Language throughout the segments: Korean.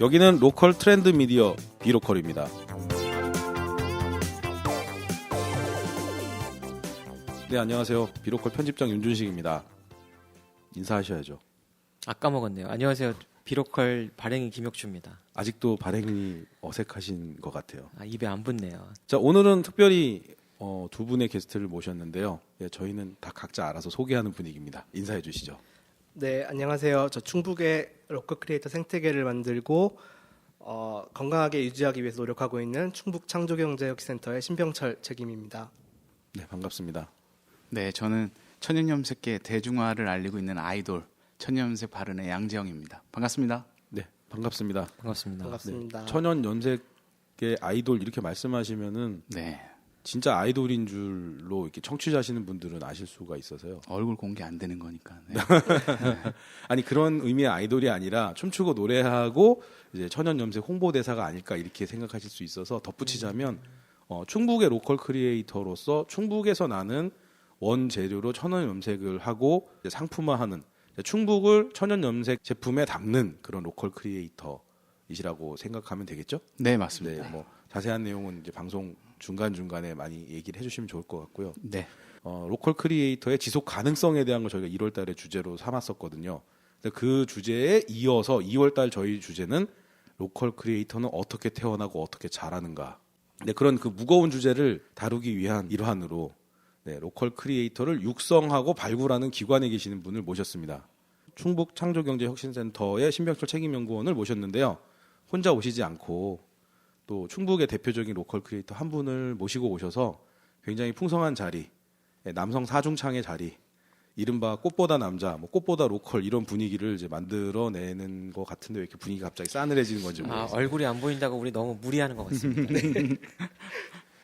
여기는 로컬 트렌드 미디어 비로컬입니다. 네, 안녕하세요. 비로컬 편집장 윤준식입니다. 인사하셔야죠. 아까 먹었네요. 안녕하세요. 비로컬 발행인 김혁주입니다. 아직도 발행이 어색하신 것 같아요. 입에 안 붙네요. 자, 오늘은 특별히 두 분의 게스트를 모셨는데요. 예, 저희는 다 각자 알아서 소개하는 분위기입니다. 인사해 주시죠. 네, 안녕하세요. 저 충북의 로컬 크리에이터 생태계를 만들고 건강하게 유지하기 위해서 노력하고 있는 충북 창조경제혁신센터의 신병철 책임입니다. 네, 반갑습니다. 네, 저는 천연염색계 대중화를 알리고 있는 아이돌 천연염색 바른의 양재영입니다. 반갑습니다. 네, 반갑습니다. 반갑습니다. 반갑습니다. 네, 천연염색계 아이돌 이렇게 말씀하시면은 네, 진짜 아이돌인 줄로 이렇게 청취자시는 분들은 아실 수가 있어서요. 얼굴 공개 안 되는 거니까. 네. 아니 그런 의미의 아이돌이 아니라 춤추고 노래하고 이제 천연염색 홍보대사가 아닐까 이렇게 생각하실 수 있어서 덧붙이자면 충북의 로컬 크리에이터로서 충북에서 나는 원재료로 천연염색을 하고 이제 상품화하는 충북을 천연염색 제품에 담는 그런 로컬 크리에이터이시라고 생각하면 되겠죠? 네, 맞습니다. 네, 뭐 자세한 내용은 이제 방송 중간중간에 많이 얘기를 해주시면 좋을 것 같고요. 네, 로컬 크리에이터의 지속 가능성에 대한 걸 저희가 1월 달에 주제로 삼았었거든요. 근데 그 주제에 이어서 2월 달 저희 주제는 로컬 크리에이터는 어떻게 태어나고 어떻게 자라는가. 네, 그런 그 무거운 주제를 다루기 위한 일환으로 네, 로컬 크리에이터를 육성하고 발굴하는 기관에 계시는 분을 모셨습니다. 충북 창조경제혁신센터의 신병철 책임연구원을 모셨는데요. 혼자 오시지 않고 또 충북의 대표적인 로컬 크리에이터 한 분을 모시고 오셔서 굉장히 풍성한 자리, 남성 사중창의 자리, 이른바 꽃보다 남자, 뭐 꽃보다 로컬 이런 분위기를 이제 만들어내는 것 같은데 왜 이렇게 분위기가 갑자기 싸늘해지는 건지 모르겠어요. 얼굴이 안 보인다고 우리 너무 무리하는 것 같습니다.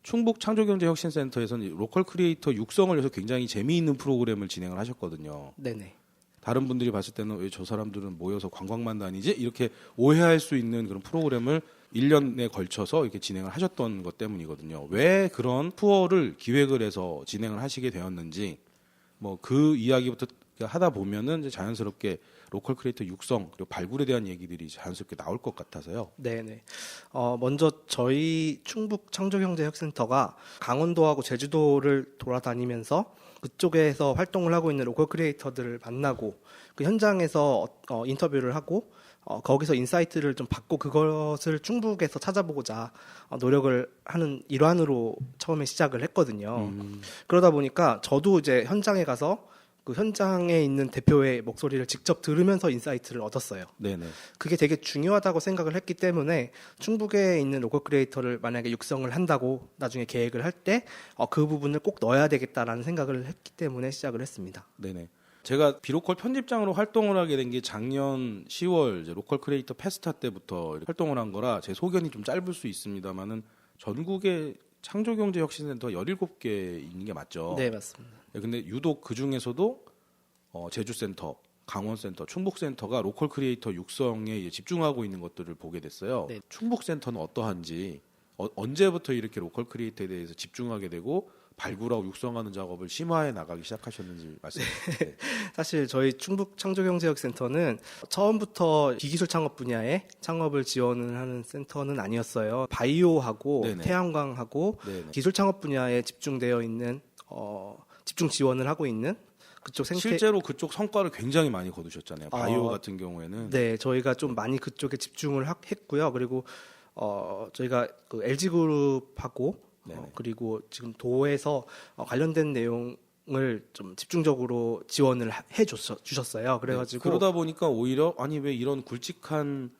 충북 창조경제혁신센터에서는 로컬 크리에이터 육성을 위해서 굉장히 재미있는 프로그램을 진행을 하셨거든요. 네네. 다른 분들이 봤을 때는 왜 저 사람들은 모여서 관광만 다니지? 이렇게 오해할 수 있는 그런 프로그램을 1년에 걸쳐서 이렇게 진행을 하셨던 것 때문이거든요. 왜 그런 투어를 기획을 해서 진행을 하시게 되었는지 뭐 그 이야기부터 하다 보면은 이제 자연스럽게 로컬 크리에이터 육성 그리고 발굴에 대한 얘기들이 자연스럽게 나올 것 같아서요. 네네. 먼저 저희 충북 창조경제혁센터가 강원도하고 제주도를 돌아다니면서 그쪽에서 활동을 하고 있는 로컬 크리에이터들을 만나고 그 현장에서 인터뷰를 하고 거기서 인사이트를 좀 받고 그것을 충북에서 찾아보고자 노력을 하는 일환으로 처음에 시작을 했거든요. 그러다 보니까 저도 이제 현장에 가서 그 현장에 있는 대표의 목소리를 직접 들으면서 인사이트를 얻었어요. 네네. 그게 되게 중요하다고 생각을 했기 때문에 충북에 있는 로컬 크리에이터를 만약에 육성을 한다고 나중에 계획을 할 때 그 부분을 꼭 넣어야 되겠다라는 생각을 했기 때문에 시작을 했습니다. 네네. 제가 비로컬 편집장으로 활동을 하게 된 게 작년 10월 이제 로컬 크리에이터 페스타 때부터 활동을 한 거라 제 소견이 좀 짧을 수 있습니다만은 전국에 창조경제혁신센터 17개 있는 게 맞죠? 네, 맞습니다. 근데 유독 그 중에서도 제주센터, 강원센터, 충북센터가 로컬 크리에이터 육성에 집중하고 있는 것들을 보게 됐어요. 네. 충북센터는 어떠한지 언제부터 이렇게 로컬 크리에이터에 대해서 집중하게 되고 발굴하고 육성하는 작업을 심화해 나가기 시작하셨는지 말씀해 주세요. 사실 저희 충북 창조경제혁센터는 처음부터 비기술 창업 분야에 창업을 지원을 하는 센터는 아니었어요. 바이오하고 네네. 태양광하고 네네. 기술 창업 분야에 집중되어 있는 집중 지원을 하고 있는 그쪽 실제로 그쪽 성과를 굉장히 많이 거두셨잖아요. 바이오 같은 경우에는. 네, 저희가 좀 많이 그쪽에 집중을 했고요. 그리고 저희가 그 LG그룹하고 그리고 지금 도에서 관련된 내용을 좀 집중적으로 지원을 해 주셨어요. 그래가지고 그러다 보니까 오히려 아니 왜 이런 굵직한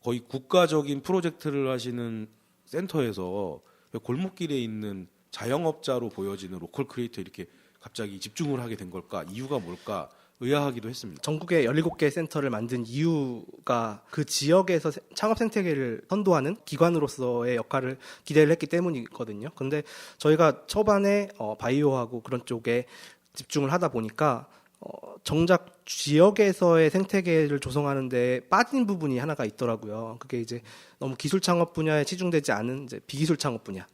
거의 국가적인 프로젝트를 하시는 센터에서 왜 골목길에 있는 자영업자로 보여지는 로컬 크리에이터 이렇게 갑자기 집중을 하게 된 걸까? 이유가 뭘까? 의아하기도 했습니다. 전국에 17개 센터를 만든 이유가 그 지역에서 창업 생태계를 선도하는 기관으로서의 역할을 기대를 했기 때문이거든요. 근데 저희가 초반에 바이오하고 그런 쪽에 집중을 하다 보니까 정작 지역에서의 생태계를 조성하는 데 빠진 부분이 하나가 있더라고요. 그게 이제 너무 기술 창업 분야에 치중되지 않은 이제 비기술 창업 분야.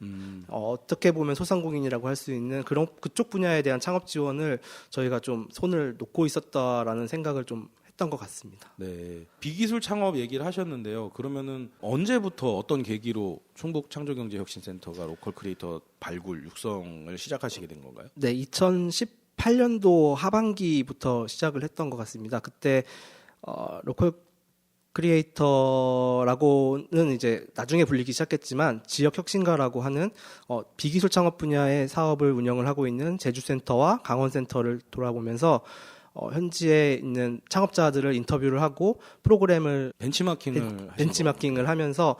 어떻게 보면 소상공인이라고 할 수 있는 그런 그쪽 분야에 대한 창업 지원을 저희가 좀 손을 놓고 있었다라는 생각을 좀 했던 것 같습니다. 네. 비기술 창업 얘기를 하셨는데요. 그러면은 언제부터 어떤 계기로 충북 창조경제혁신센터가 로컬 크리에이터 발굴 육성을 시작하시게 된 건가요? 네, 2018년도 하반기부터 시작을 했던 것 같습니다. 그때 로컬 크리에이터라고는 이제 나중에 불리기 시작했지만 지역 혁신가라고 하는 비기술 창업 분야의 사업을 운영을 하고 있는 제주센터와 강원센터를 돌아보면서 현지에 있는 창업자들을 인터뷰를 하고 프로그램을 벤치마킹을 하면서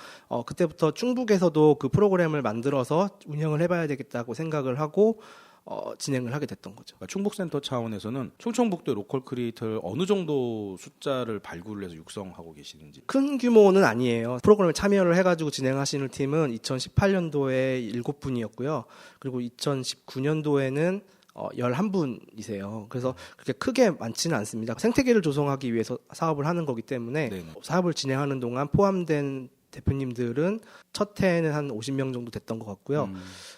그때부터 충북에서도 그 프로그램을 만들어서 운영을 해봐야 되겠다고 생각을 하고 진행을 하게 됐던 거죠. 그러니까 충북센터 차원에서는 충청북도 로컬 크리에이터를 어느 정도 숫자를 발굴을 해서 육성하고 계시는지. 큰 규모는 아니에요. 프로그램에 참여를 해가지고 진행하시는 팀은 2018년도에 7분이었고요. 그리고 2019년도에는 11분이세요. 그래서 그렇게 크게 많지는 않습니다. 생태계를 조성하기 위해서 사업을 하는 거기 때문에 네네. 사업을 진행하는 동안 포함된 대표님들은 첫 해에는 한 50명 정도 됐던 것 같고요.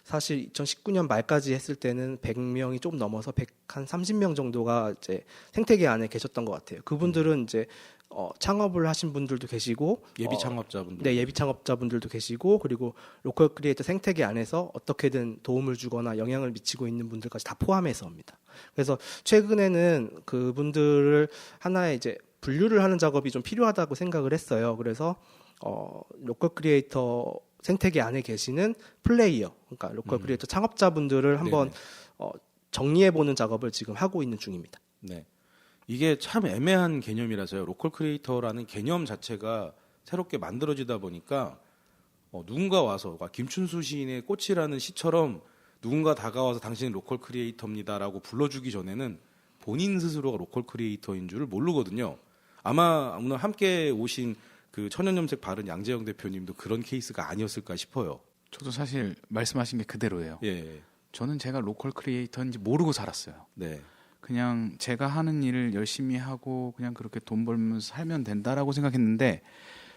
사실 2019년 말까지 했을 때는 100명이 좀 넘어서 한 30명 정도가 이제 생태계 안에 계셨던 것 같아요. 그분들은 이제 창업을 하신 분들도 계시고 예비 창업자분들. 네, 예비 창업자분들도 계시고 그리고 로컬 크리에이터 생태계 안에서 어떻게든 도움을 주거나 영향을 미치고 있는 분들까지 다 포함해서입니다. 그래서 최근에는 그분들을 하나의 이제 분류를 하는 작업이 좀 필요하다고 생각을 했어요. 그래서 로컬 크리에이터 생태계 안에 계시는 플레이어, 그러니까 로컬 크리에이터 창업자분들을 한번 정리해보는 작업을 지금 하고 있는 중입니다. 네. 이게 참 애매한 개념이라서요. 로컬 크리에이터라는 개념 자체가 새롭게 만들어지다 보니까 누군가 와서 그러니까 김춘수 시인의 꽃이라는 시처럼 누군가 다가와서 당신은 로컬 크리에이터입니다라고 불러주기 전에는 본인 스스로가 로컬 크리에이터인 줄을 모르거든요. 아마 오늘 함께 오신 그 천연염색 바른 양재영 대표님도 그런 케이스가 아니었을까 싶어요. 저도 사실 말씀하신 게 그대로예요. 예. 저는 제가 로컬 크리에이터인지 모르고 살았어요. 네. 그냥 제가 하는 일을 열심히 하고 그냥 그렇게 돈 벌면서 살면 된다라고 생각했는데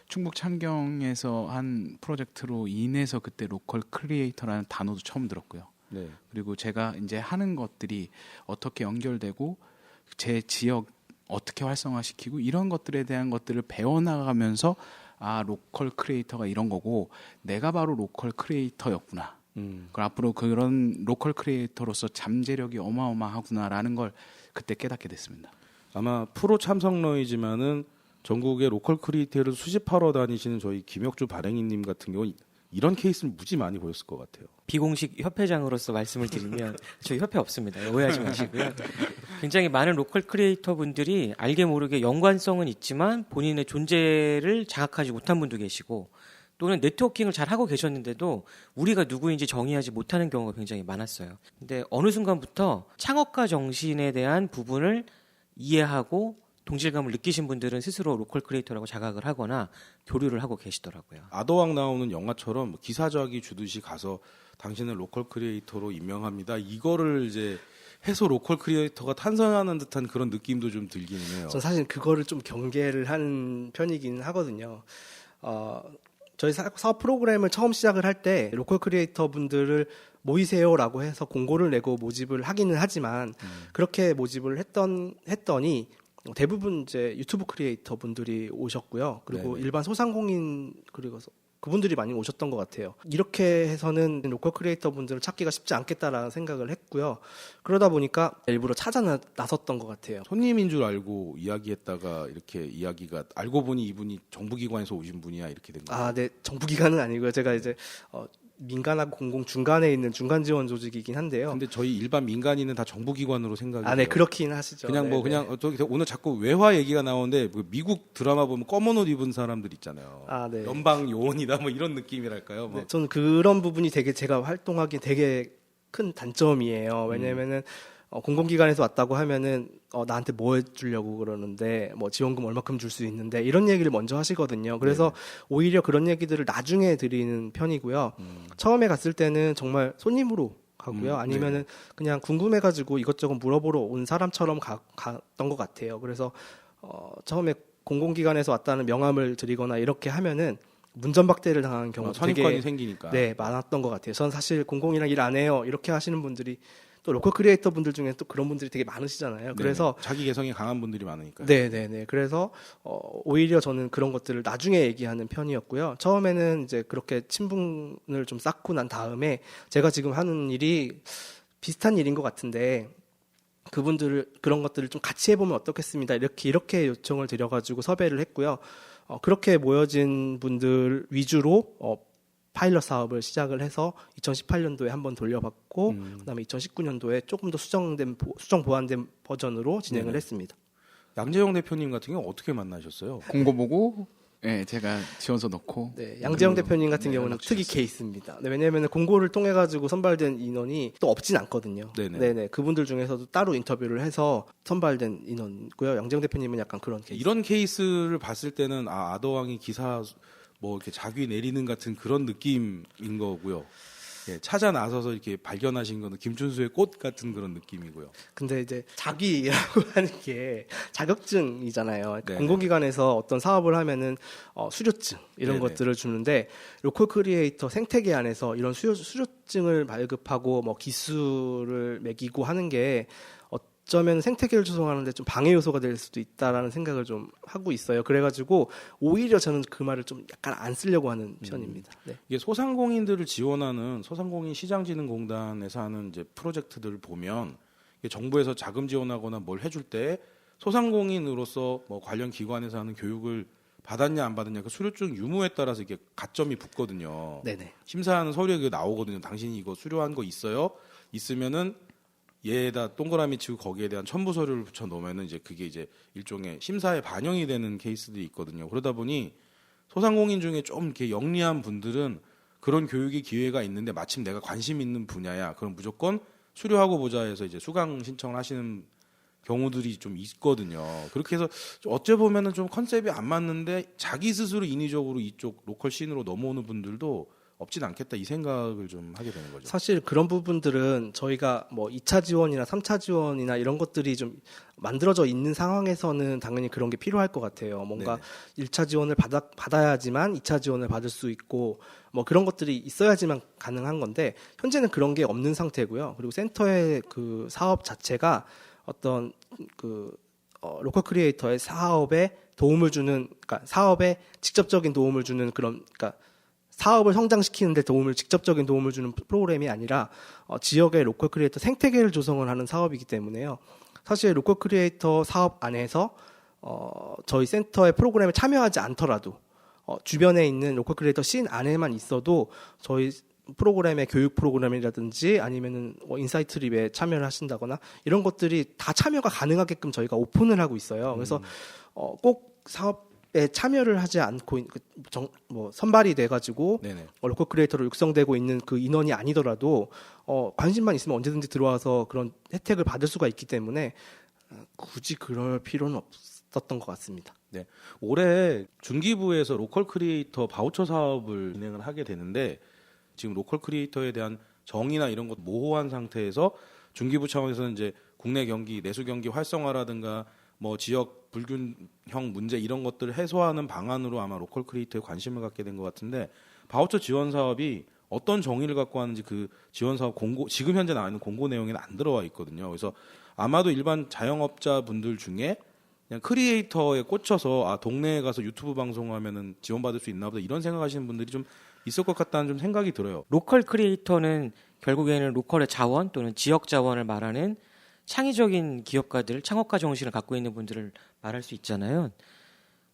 충북 창경에서 한 프로젝트로 인해서 그때 로컬 크리에이터라는 단어도 처음 들었고요. 네. 그리고 제가 이제 하는 것들이 어떻게 연결되고 제 지역 어떻게 활성화시키고 이런 것들에 대한 것들을 배워나가면서 아 로컬 크리에이터가 이런 거고 내가 바로 로컬 크리에이터였구나. 그럼 앞으로 그런 로컬 크리에이터로서 잠재력이 어마어마하구나라는 걸 그때 깨닫게 됐습니다. 아마 프로 참석러이지만은 전국의 로컬 크리에이터를 수집하러 다니시는 저희 김혁주 발행인님 같은 경우 이런 케이스는 무지 많이 보였을 것 같아요. 비공식 협회장으로서 말씀을 드리면 저희 협회 없습니다. 오해하지 마시고요. 굉장히 많은 로컬 크리에이터 분들이 알게 모르게 연관성은 있지만 본인의 존재를 자각하지 못한 분도 계시고 또는 네트워킹을 잘 하고 계셨는데도 우리가 누구인지 정의하지 못하는 경우가 굉장히 많았어요. 근데 어느 순간부터 창업가 정신에 대한 부분을 이해하고 동질감을 느끼신 분들은 스스로 로컬 크리에이터라고 자각을 하거나 교류를 하고 계시더라고요. 아더왕 나오는 영화처럼 기사작이 주듯이 가서 당신은 로컬 크리에이터로 임명합니다. 이거를 이제 해서 로컬 크리에이터가 탄생하는 듯한 그런 느낌도 좀 들긴 해요. 전 사실 그거를 좀 경계를 하는 편이긴 하거든요. 저희 사업 프로그램을 처음 시작을 할 때 로컬 크리에이터 분들을 모이세요라고 해서 공고를 내고 모집을 하기는 하지만 그렇게 모집을 했더니 대부분 이제 유튜브 크리에이터 분들이 오셨고요. 그리고 네네. 일반 소상공인 그리고 그분들이 많이 오셨던 것 같아요. 이렇게 해서는 로컬 크리에이터 분들을 찾기가 쉽지 않겠다라는 생각을 했고요. 그러다 보니까 일부러 찾아 나섰던 것 같아요. 손님인 줄 알고 이야기했다가 이렇게 이야기가 알고 보니 이분이 정부기관에서 오신 분이야 이렇게 된 거예요. 아, 네. 정부기관은 아니고요. 제가 이제 민간하고 공공 중간에 있는 중간 지원 조직이긴 한데요. 근데 저희 일반 민간인은 다 정부기관으로 생각이 돼요. 네, 그렇긴 하시죠. 그냥 뭐 네, 그냥 오늘 자꾸 외화 얘기가 나오는데 뭐 미국 드라마 보면 검은 옷 입은 사람들 있잖아요. 네. 연방 요원이다 뭐 이런 느낌이랄까요. 뭐. 네, 저는 그런 부분이 되게 제가 활동하기 되게 큰 단점이에요. 왜냐면은 공공기관에서 왔다고 하면은 나한테 뭐 해주려고 그러는데 뭐 지원금 얼마큼 줄 수 있는데 이런 얘기를 먼저 하시거든요. 그래서 오히려 그런 얘기들을 나중에 드리는 편이고요. 처음에 갔을 때는 정말 손님으로 가고요. 아니면은 그냥 궁금해가지고 이것저것 물어보러 온 사람처럼 갔던 것 같아요. 그래서 처음에 공공기관에서 왔다는 명함을 드리거나 이렇게 하면은 문전박대를 당하는 경우도 선입관이 되게 생기니까. 네, 많았던 것 같아요. 저는 사실 공공이랑 일 안 해요. 이렇게 하시는 분들이 또 로컬 크리에이터 분들 중에 또 그런 분들이 되게 많으시잖아요. 그래서 네네. 자기 개성이 강한 분들이 많으니까. 네네네. 그래서 오히려 저는 그런 것들을 나중에 얘기하는 편이었고요. 처음에는 이제 그렇게 친분을 좀 쌓고 난 다음에 제가 지금 하는 일이 비슷한 일인 것 같은데 그분들 그런 것들을 좀 같이 해보면 어떻겠습니다. 이렇게 요청을 드려가지고 섭외를 했고요. 그렇게 모여진 분들 위주로 파일럿 사업을 시작을 해서 2018년도에 한번 돌려봤고 그다음에 2019년도에 조금 더 수정 보완된 버전으로 진행을 네네. 했습니다. 양재영 대표님 같은 경우 어떻게 만나셨어요? 공고 보고 네, 제가 지원서 넣고 네, 양재영 대표님 같은 경우는 연락 특이 주셨어요. 케이스입니다. 네, 왜냐하면 공고를 통해 가지고 선발된 인원이 또 없진 않거든요. 네네. 그분들 중에서도 따로 인터뷰를 해서 선발된 인원이고요. 양재영 대표님은 약간 그런 케이스. 이런 케이스를 봤을 때는 아더왕이 기사 뭐 이렇게 자기 내리는 같은 그런 느낌인 거고요. 예, 찾아 나서서 이렇게 발견하신 거는 김춘수의 꽃 같은 그런 느낌이고요. 근데 이제 자기라고 하는 게 자격증이잖아요. 그러니까 네네. 공공기관에서 어떤 사업을 하면은 수료증 이런 네네. 것들을 주는데 로컬 크리에이터 생태계 안에서 이런 수료증을 발급하고 뭐 기수를 매기고 하는 게 어쩌면 생태계를 조성하는데 좀 방해 요소가 될 수도 있다라는 생각을 좀 하고 있어요. 그래가지고 오히려 저는 그 말을 좀 약간 안 쓰려고 하는 편입니다. 네. 이게 소상공인들을 지원하는 소상공인 시장진흥공단에서 하는 이제 프로젝트들을 보면 이게 정부에서 자금 지원하거나 뭘 해줄 때 소상공인으로서 뭐 관련 기관에서 하는 교육을 받았냐 안 받았냐 그 수료증 유무에 따라서 이게 가점이 붙거든요. 네네. 심사하는 서류에 나오거든요. 당신이 이거 수료한 거 있어요? 있으면은 얘에다 동그라미 치고 거기에 대한 첨부 서류를 붙여 놓으면은 이제 그게 이제 일종의 심사에 반영이 되는 케이스들이 있거든요. 그러다 보니 소상공인 중에 좀 이렇게 영리한 분들은 그런 교육의 기회가 있는데 마침 내가 관심 있는 분야야. 그럼 무조건 수료하고 보자 해서 이제 수강 신청을 하시는 경우들이 좀 있거든요. 그렇게 해서 어째 보면은 좀 컨셉이 안 맞는데 자기 스스로 인위적으로 이쪽 로컬 씬으로 넘어오는 분들도 없진 않겠다 이 생각을 좀 하게 되는 거죠. 사실 그런 부분들은 저희가 뭐 2차 지원이나 3차 지원이나 이런 것들이 좀 만들어져 있는 상황에서는 당연히 그런 게 필요할 것 같아요. 뭔가 네네. 1차 지원을 받아야지만 2차 지원을 받을 수 있고 뭐 그런 것들이 있어야지만 가능한 건데 현재는 그런 게 없는 상태고요. 그리고 센터의 그 사업 자체가 어떤 그 로컬 크리에이터의 사업에 도움을 주는, 그러니까 사업에 직접적인 도움을 주는 그런, 그러니까 사업을 성장시키는데 직접적인 도움을 주는 프로그램이 아니라 지역의 로컬 크리에이터 생태계를 조성을 하는 사업이기 때문에요. 사실 로컬 크리에이터 사업 안에서 저희 센터의 프로그램에 참여하지 않더라도 주변에 있는 로컬 크리에이터 씬 안에만 있어도 저희 프로그램의 교육 프로그램이라든지 아니면은 인사이트 립에 참여를 하신다거나 이런 것들이 다 참여가 가능하게끔 저희가 오픈을 하고 있어요. 그래서 꼭 사업에 참여를 하지 않고 뭐 선발이 돼가지고 네네. 로컬 크리에이터로 육성되고 있는 그 인원이 아니더라도 관심만 있으면 언제든지 들어와서 그런 혜택을 받을 수가 있기 때문에 굳이 그럴 필요는 없었던 것 같습니다. 네. 올해 중기부에서 로컬 크리에이터 바우처 사업을 진행을 하게 되는데 지금 로컬 크리에이터에 대한 정의나 이런 것 모호한 상태에서 중기부 차원에서는 이제 국내 경기, 내수 경기 활성화라든가 뭐 지역 불균형 문제 이런 것들을 해소하는 방안으로 아마 로컬 크리에이터에 관심을 갖게 된 것 같은데 바우처 지원 사업이 어떤 정의를 갖고 하는지 그 지원 사업 공고 지금 현재 나와 있는 공고 내용에는 안 들어와 있거든요. 그래서 아마도 일반 자영업자 분들 중에 그냥 크리에이터에 꽂혀서 동네에 가서 유튜브 방송하면은 지원받을 수 있나 보다 이런 생각하시는 분들이 좀 있을 것 같다는 좀 생각이 들어요. 로컬 크리에이터는 결국에는 로컬의 자원 또는 지역 자원을 말하는 창의적인 기업가들, 창업가 정신을 갖고 있는 분들을 말할 수 있잖아요.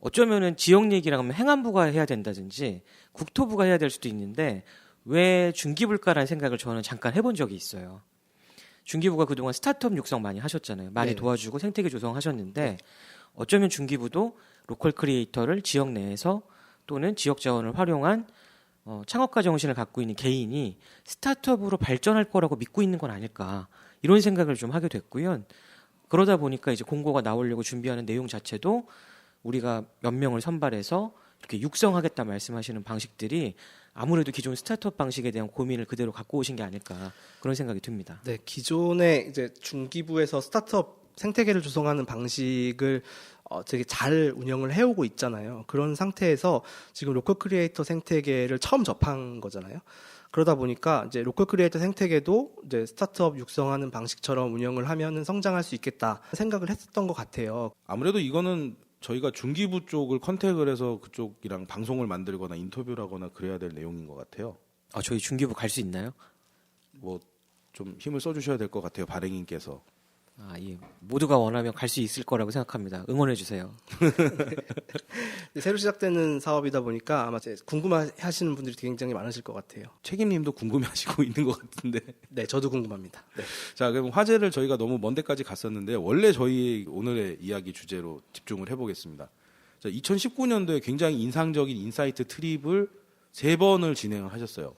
어쩌면은 지역 얘기라고 하면 행안부가 해야 된다든지 국토부가 해야 될 수도 있는데 왜 중기부일까라는 생각을 저는 잠깐 해본 적이 있어요. 중기부가 그동안 스타트업 육성 많이 하셨잖아요. 많이 네. 도와주고 생태계 조성하셨는데 어쩌면 중기부도 로컬 크리에이터를 지역 내에서 또는 지역 자원을 활용한 창업가 정신을 갖고 있는 개인이 스타트업으로 발전할 거라고 믿고 있는 건 아닐까 이런 생각을 좀 하게 됐고요. 그러다 보니까 이제 공고가 나오려고 준비하는 내용 자체도 우리가 몇 명을 선발해서 이렇게 육성하겠다 말씀하시는 방식들이 아무래도 기존 스타트업 방식에 대한 고민을 그대로 갖고 오신 게 아닐까 그런 생각이 듭니다. 네, 기존에 이제 중기부에서 스타트업 생태계를 조성하는 방식을 되게 잘 운영을 해오고 있잖아요. 그런 상태에서 지금 로컬 크리에이터 생태계를 처음 접한 거잖아요. 그러다 보니까 이제 로컬 크리에이터 생태계도 이제 스타트업 육성하는 방식처럼 운영을 하면은 성장할 수 있겠다 생각을 했었던 것 같아요. 아무래도 이거는 저희가 중기부 쪽을 컨택을 해서 그쪽이랑 방송을 만들거나 인터뷰를 하거나 그래야 될 내용인 것 같아요. 저희 중기부 갈 수 있나요? 뭐 좀 힘을 써주셔야 될 것 같아요, 발행인께서. 예. 모두가 원하면 갈 수 있을 거라고 생각합니다. 응원해 주세요. 새로 시작되는 사업이다 보니까 아마 이제 궁금해하시는 분들이 굉장히 많으실 것 같아요. 책임님도 궁금해하시고 있는 것 같은데. 네, 저도 궁금합니다. 네. 자, 그럼 화제를 저희가 너무 먼 데까지 갔었는데 원래 저희 오늘의 이야기 주제로 집중을 해보겠습니다. 자, 2019년도에 굉장히 인상적인 인사이트 트립을 3번을 진행을 하셨어요.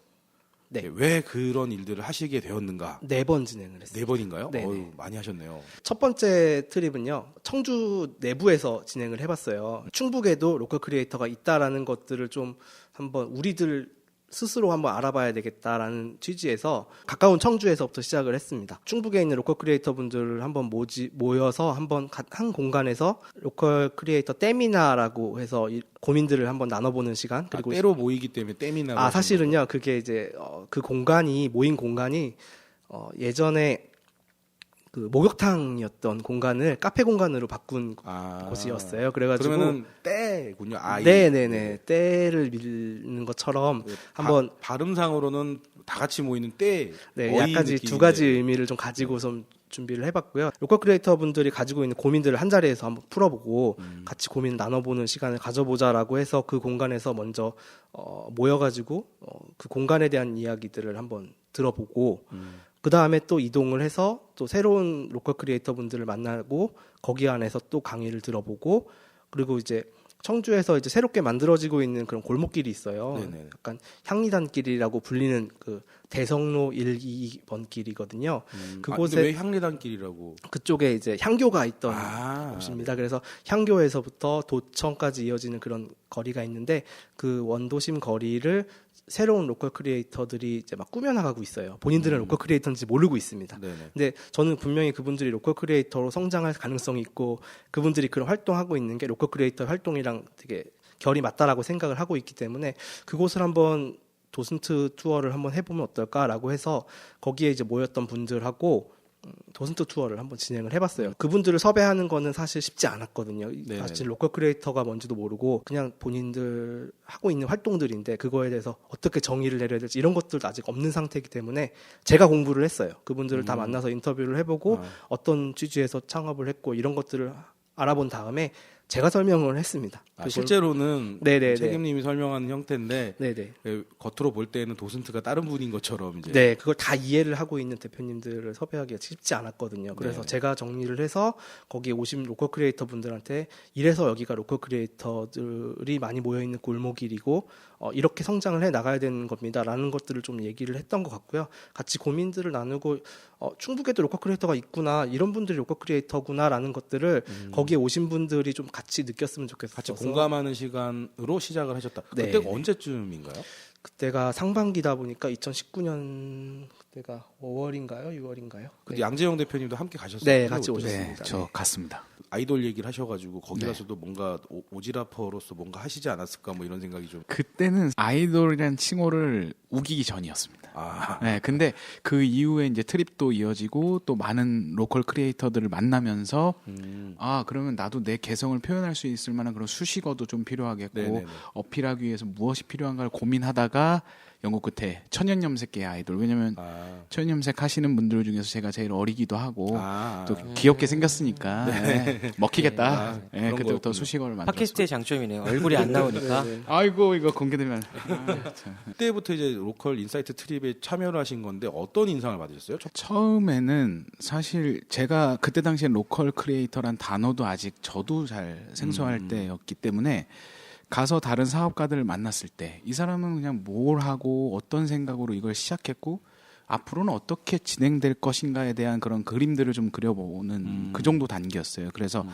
네. 왜 그런 일들을 하시게 되었는가? 4번 진행을 했어요. 4번인가요? 네네. 어휴, 많이 하셨네요. 첫 번째 트립은요, 청주 내부에서 진행을 해봤어요. 충북에도 로컬 크리에이터가 있다라는 것들을 좀 한번 우리들 스스로 한번 알아봐야 되겠다라는 취지에서 가까운 청주에서부터 시작을 했습니다. 충북에 있는 로컬 크리에이터 분들을 한번 모여서 한번 한 공간에서 로컬 크리에이터 댐이나라고 해서 고민들을 한번 나눠보는 시간. 그리고 때로 모이기 때문에 땜이나. 사실은요, 그게 이제 그 공간이 모인 공간이 예전에 그 목욕탕이었던 공간을 카페 공간으로 바꾼 곳이었어요. 그래가지고 그러면은 때군요. 네네네, 때를 밀는 것처럼 한번 발음상으로는 다 같이 모이는 때. 네, 약간 두 가지 의미를 좀 가지고 좀 준비를 해봤고요. 로컬 크리에이터 분들이 가지고 있는 고민들을 한 자리에서 한번 풀어보고 같이 고민 나눠보는 시간을 가져보자라고 해서 그 공간에서 먼저 모여가지고 그 공간에 대한 이야기들을 한번 들어보고 그 다음에 또 이동을 해서 또 새로운 로컬 크리에이터 분들을 만나고 거기 안에서 또 강의를 들어보고 그리고 이제 청주에서 이제 새롭게 만들어지고 있는 그런 골목길이 있어요. 네네. 약간 향리단길이라고 불리는 그 대성로 1, 2번 길이거든요. 그곳에 왜 향리단길이라고? 그쪽에 이제 향교가 있던 아, 곳입니다. 그래서 향교에서부터 도청까지 이어지는 그런 거리가 있는데 그 원도심 거리를 새로운 로컬 크리에이터들이 이제 막 꾸며나가고 있어요. 본인들은 로컬 크리에이터인지 모르고 있습니다. 네네. 근데 저는 분명히 그분들이 로컬 크리에이터로 성장할 가능성이 있고 그분들이 그런 활동하고 있는 게 로컬 크리에이터 활동이랑 되게 결이 맞다라고 생각을 하고 있기 때문에 그곳을 한번 도슨트 투어를 한번 해보면 어떨까라고 해서 거기에 이제 모였던 분들하고 도슨트 투어를 한번 진행을 해봤어요. 그분들을 섭외하는 거는 사실 쉽지 않았거든요. 네네. 사실 로컬 크리에이터가 뭔지도 모르고 그냥 본인들 하고 있는 활동들인데 그거에 대해서 어떻게 정의를 내려야 될지 이런 것들도 아직 없는 상태이기 때문에 제가 공부를 했어요. 그분들을 다 만나서 인터뷰를 해보고 어떤 취지에서 창업을 했고 이런 것들을 알아본 다음에 제가 설명을 했습니다. 실제로는 네네네. 책임님이 설명하는 형태인데 네네. 겉으로 볼 때는 도슨트가 다른 분인 것처럼 이제. 네, 그걸 다 이해를 하고 있는 대표님들을 섭외하기가 쉽지 않았거든요. 그래서 네. 제가 정리를 해서 거기에 오신 로컬 크리에이터 분들한테 이래서 여기가 로컬 크리에이터들이 많이 모여 있는 골목길이고 이렇게 성장을 해 나가야 되는 겁니다라는 것들을 좀 얘기를 했던 것 같고요. 같이 고민들을 나누고 충북에도 로컬 크리에이터가 있구나, 이런 분들이 로컬 크리에이터구나라는 것들을 거기에 오신 분들이 좀 같이 느꼈으면 좋겠어서 같이 공감하는 시간으로 시작을 하셨다. 네. 그때가 언제쯤인가요? 그때가 상반기다 보니까 2019년 그때가 5월인가요, 6월인가요? 그때 양재영 대표님도 함께 가셨어요. 네, 같이 그때? 오셨습니다. 네, 저 갔습니다. 아이돌 얘기를 하셔가지고 거기 네. 가서도 뭔가 오지라퍼로서 뭔가 하시지 않았을까 뭐 이런 생각이 좀. 그때는 아이돌이라는 칭호를 우기기 전이었습니다. 네, 근데 그 이후에 이제 트립도 이어지고 또 많은 로컬 크리에이터들을 만나면서 그러면 나도 내 개성을 표현할 수 있을 만한 그런 수식어도 좀 필요하겠고 네네네. 어필하기 위해서 무엇이 필요한가를 고민하다가 영국 끝에 천연염색계의 아이돌. 왜냐면 천연염색 하시는 분들 중에서 제가 제일 어리기도 하고 또 귀엽게 생겼으니까 먹히겠다. 네, 그런 그때부터 거였군요. 수식어를 만들었어요. 팟캐스트의 장점이네요. 얼굴이 안 나오니까. 아이고 이거 공개되면 그때부터 이제 로컬 인사이트 트립에 참여를 하신 건데 어떤 인상을 받으셨어요? 처음에는 사실 제가 그때 당시에 로컬 크리에이터란 단어도 아직 저도 잘 생소할 때였기 때문에 가서 다른 사업가들을 만났을 때 이 사람은 그냥 뭘 하고 어떤 생각으로 이걸 시작했고 앞으로는 어떻게 진행될 것인가에 대한 그런 그림들을 좀 그려보는 그 정도 단계였어요. 그래서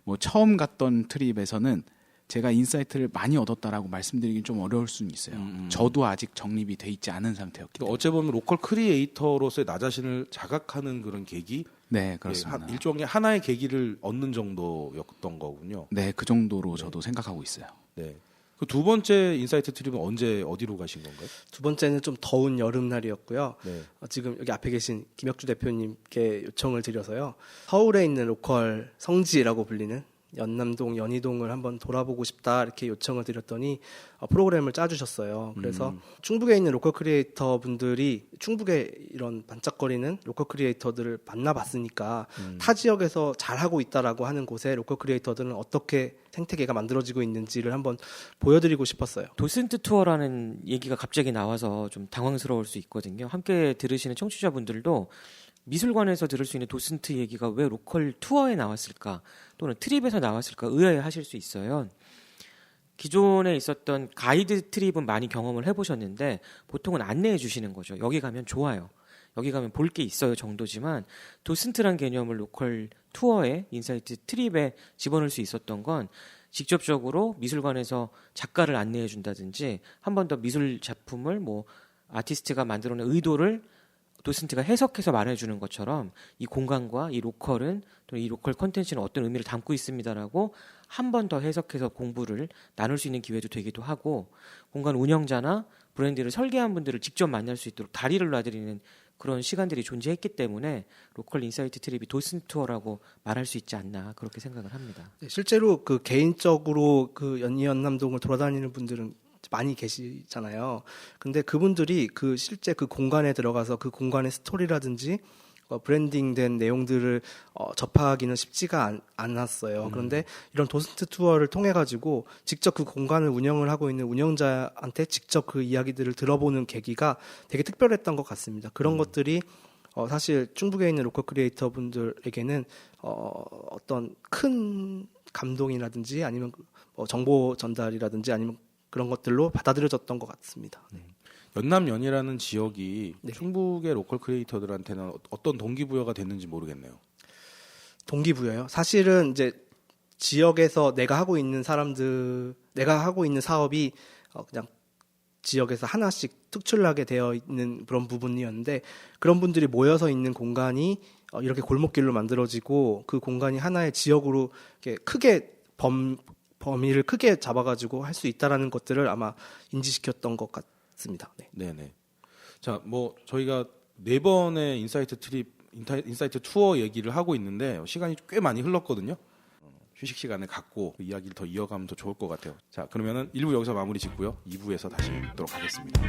뭐 처음 갔던 트립에서는 제가 인사이트를 많이 얻었다라고 말씀드리긴 좀 어려울 수는 있어요. 저도 아직 정립이 돼 있지 않은 상태였기 때문에. 어째 보면 로컬 크리에이터로서의 나 자신을 자각하는 그런 계기? 네, 예, 그렇습니다. 일종의 하나의 계기를 얻는 정도였던 거군요. 네, 그 정도로 저도 생각하고 있어요. 네. 그 두 번째 인사이트 트립은 언제 어디로 가신 건가요? 두 번째는 좀 더운 여름날이었고요. 네. 지금 여기 앞에 계신 김혁주 대표님께 요청을 드려서요. 서울에 있는 로컬 성지라고 불리는 연남동, 연희동을 한번 돌아보고 싶다 이렇게 요청을 드렸더니 프로그램을 짜주셨어요. 그래서 충북에 있는 로컬 크리에이터 분들이 충북에 이런 반짝거리는 로컬 크리에이터들을 만나봤으니까 타 지역에서 잘하고 있다라고 하는 곳에 로컬 크리에이터들은 어떻게 생태계가 만들어지고 있는지를 한번 보여드리고 싶었어요. 도슨트 투어라는 얘기가 갑자기 나와서 좀 당황스러울 수 있거든요. 함께 들으시는 청취자분들도 미술관에서 들을 수 있는 도슨트 얘기가 왜 로컬 투어에 나왔을까 또는 트립에서 나왔을까 의아해하실 수 있어요. 기존에 있었던 가이드 트립은 많이 경험을 해보셨는데 보통은 안내해 주시는 거죠. 여기 가면 좋아요. 여기 가면 볼 게 있어요 정도지만 도슨트란 개념을 로컬 투어에 인사이트 트립에 집어넣을 수 있었던 건 직접적으로 미술관에서 작가를 안내해 준다든지 한 번 더 미술 작품을 뭐 아티스트가 만들어낸 의도를 도슨트가 해석해서 말해주는 것처럼 이 공간과 이 로컬은 또 이 로컬 콘텐츠는 어떤 의미를 담고 있습니다라고 한 번 더 해석해서 공부를 나눌 수 있는 기회도 되기도 하고 공간 운영자나 브랜드를 설계한 분들을 직접 만날 수 있도록 다리를 놔드리는 그런 시간들이 존재했기 때문에 로컬 인사이트 트립이 도슨트 투어라고 말할 수 있지 않나 그렇게 생각을 합니다. 네, 실제로 그 개인적으로 그 연희연남동을 돌아다니는 분들은 많이 계시잖아요. 근데 그분들이 그 실제 그 공간에 들어가서 그 공간의 스토리라든지 브랜딩된 내용들을 접하기는 쉽지가 않았어요. 그런데 이런 도슨트 투어를 통해 가지고 직접 그 공간을 운영을 하고 있는 운영자한테 직접 그 이야기들을 들어보는 계기가 되게 특별했던 것 같습니다. 그런 것들이 사실 충북에 있는 로컬 크리에이터 분들에게는 어떤 큰 감동이라든지 아니면 정보 전달이라든지 아니면 그런 것들로 받아들여졌던 것 같습니다. 네. 연남연이라는 지역이 네. 충북의 로컬 크리에이터들한테는 어떤 동기부여가 됐는지 모르겠네요. 동기부여요. 사실은 이제 지역에서 내가 하고 있는 사업이 그냥 지역에서 하나씩 특출나게 되어 있는 그런 부분이었는데 그런 분들이 모여서 있는 공간이 이렇게 골목길로 만들어지고 그 공간이 하나의 지역으로 이렇게 크게 범위를 크게 잡아가지고 할 수 있다라는 것들을 아마 인지시켰던 것 같습니다. 네. 네네. 자, 뭐 저희가 4번의 인사이트 투어 얘기를 하고 있는데 시간이 꽤 많이 흘렀거든요. 휴식 시간을 갖고 그 이야기를 더 이어가면 더 좋을 것 같아요. 자, 그러면은 1부 여기서 마무리 짓고요. 2부에서 다시 뵙도록 하겠습니다.